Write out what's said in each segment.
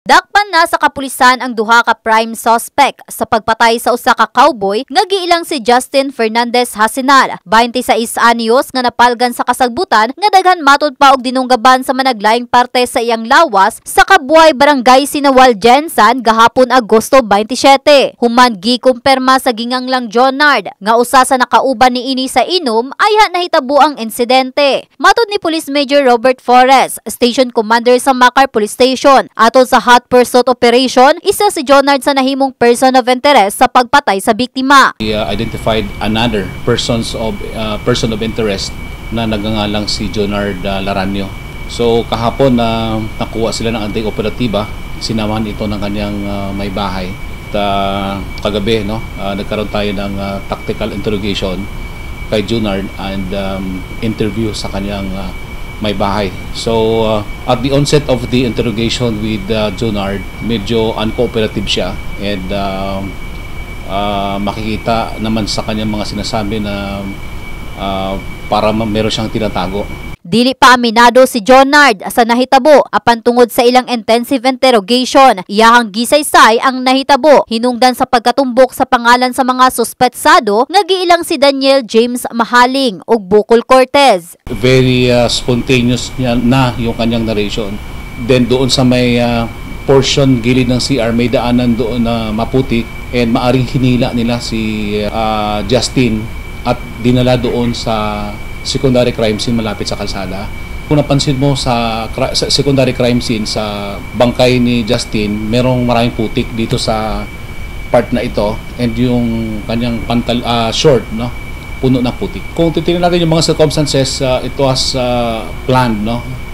Dakpan na sa kapulisan ang duha ka prime suspect sa pagpatay sa usa ka cowboy nga giilang si Justin Fernandez Hasinal, 26 anyos nga napalgan sa kasagbutan nga daghan matud pa og dinunggaban sa managlaing parte sa iyang lawas sa Kabuay, Barangay Sinawal, Jensan gahapon Agosto 27. Human gikumpirma sa ginganglang Jonard nga usa sa nakauban niini sa inom ayha nahitabo ang insidente. Matud ni Police Major Robert Forres, Station Commander sa Macar Police Station, aton sa hot pursuit operation, isa si Jonard sa nahimong person of interest sa pagpatay sa biktima. We identified another person of interest na nagngangalang si Jonard Laranio. So kahapon na nakuha sila ng anti-operatiba, sinamahan ito ng kanyang may bahay. At kagabi nagkaroon tayo ng tactical interrogation kay Jonard and interview sa kanyang may bahay. So at the onset of the interrogation with Jonard, medyo uncooperative siya and makikita naman sa kanyang mga sinasabi na para meron siyang tinatago. Dili pa aminado si Jonard sa nahitabo apan tungod sa ilang intensive interrogation. Iyahang gisaysay ang nahitabo hinungdan sa pagkatumbok sa pangalan sa mga suspetsado nga giilang si Daniel James Mahaling ug Bukol Cortez. Very spontaneous na yung kanyang narration. Then doon sa may portion gilid ng CR may daanan doon na maputik and maaring hinila nila si Justin at dinala doon sa secondary crime scene malapit sa kalsada. Kung napansin mo sa secondary crime scene sa bangkay ni Justin, merong maraming putik dito sa part na ito and yung kanyang short puno ng putik. Kung titingnan natin yung mga circumstances, ito was planned,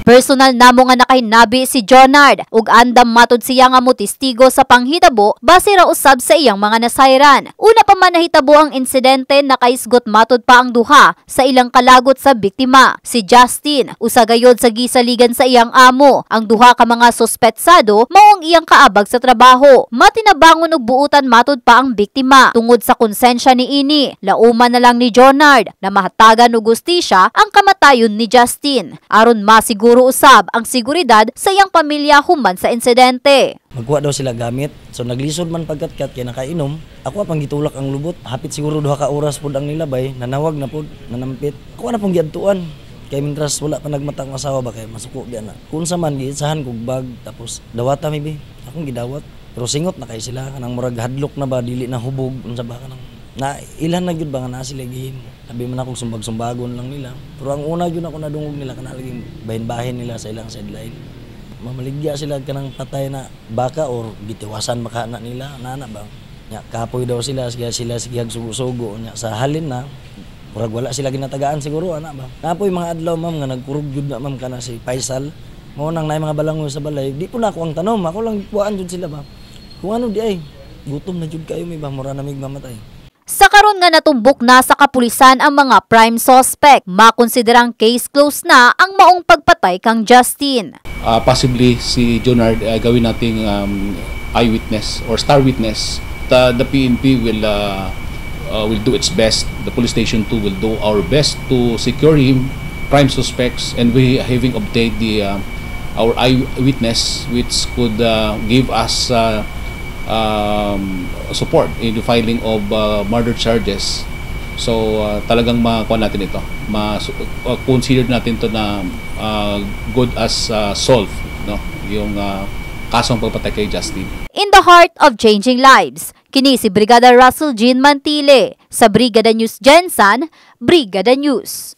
Personal namo nga nakahinabi si Jonard ug andam matud siya nga motistigo sa panghitabo base ra usab sa iyang mga nasayran. Una pa man nahitabo ang insidente nakaisgot matud pa ang duha sa ilang kalagot sa biktima. Si Justin usa gayod sa gisaligan sa iyang amo. Ang duha ka mga suspetsado mao ang iyang kaabag sa trabaho. Matinabangon og buutan matud pa ang biktima. Tungod sa konsensya niini, lauman na lang ni Jonard na mahatagan og gustisya ang kamatayon ni Justin aron masiguro usab ang seguridad sa iyang pamilya human sa insidente. Magkuha daw sila gamit. So naglisod man pagkat-kat kaya nakainom. Ako pang gitulak ang lubot. Hapit siguro duha ka oras pud ang nilabay. Nanawag na pud, nanampit. Ako na pong giadtuan. Kay mintras wala pa nagmatang asawa ba kay masuko diyan na. Kung sa man giitsahan kog bag tapos dawata maybe. Akong gidawat. Pero singot na kay sila kanang murag hadlok na ba dili na hubog unsa ba kanang na ilan na gyud ba nga naa sila gihimo. Sabi man akong sumbag-sumbagon lang nila. Pero ang una gyud ako nadungog nila kana laging bahin-bahin nila sa ilang sideline. Mamaligya sila kanang patay na baka or gitiwasan makana nila nana ba. Nya kapoy daw sila sila sugo-sugo nya sa halin na murag wala sila ginatagaan siguro ana ba. Kapoy mga adlaw ma'am nga nagkurog gyud na ma'am kana si Faisal. Mao nang nay mga balangoy sa balay. Di po na ako ang tanom, ako lang puan jud sila ba. Kung ano di ay gutom na jud kayo may ba mura na mig mamatay. Sa karon nga natumbok na sa kapulisan ang mga prime suspect, makonsiderang case closed na ang maong pagpatay kang Justin. Possibly si Jonard gawin nating eyewitness or star witness. The PNP will do its best. The police station too will do our best to secure him, prime suspects, and we having obtained our eyewitness which could give us support in the filing of murder charges. So talagang makuha natin ito. Consider natin to na good as solved yung kasong pagpatay kay Justin. In the heart of changing lives, kini si Brigada Russell Jean Mantile sa Brigada News Jensan, Brigada News.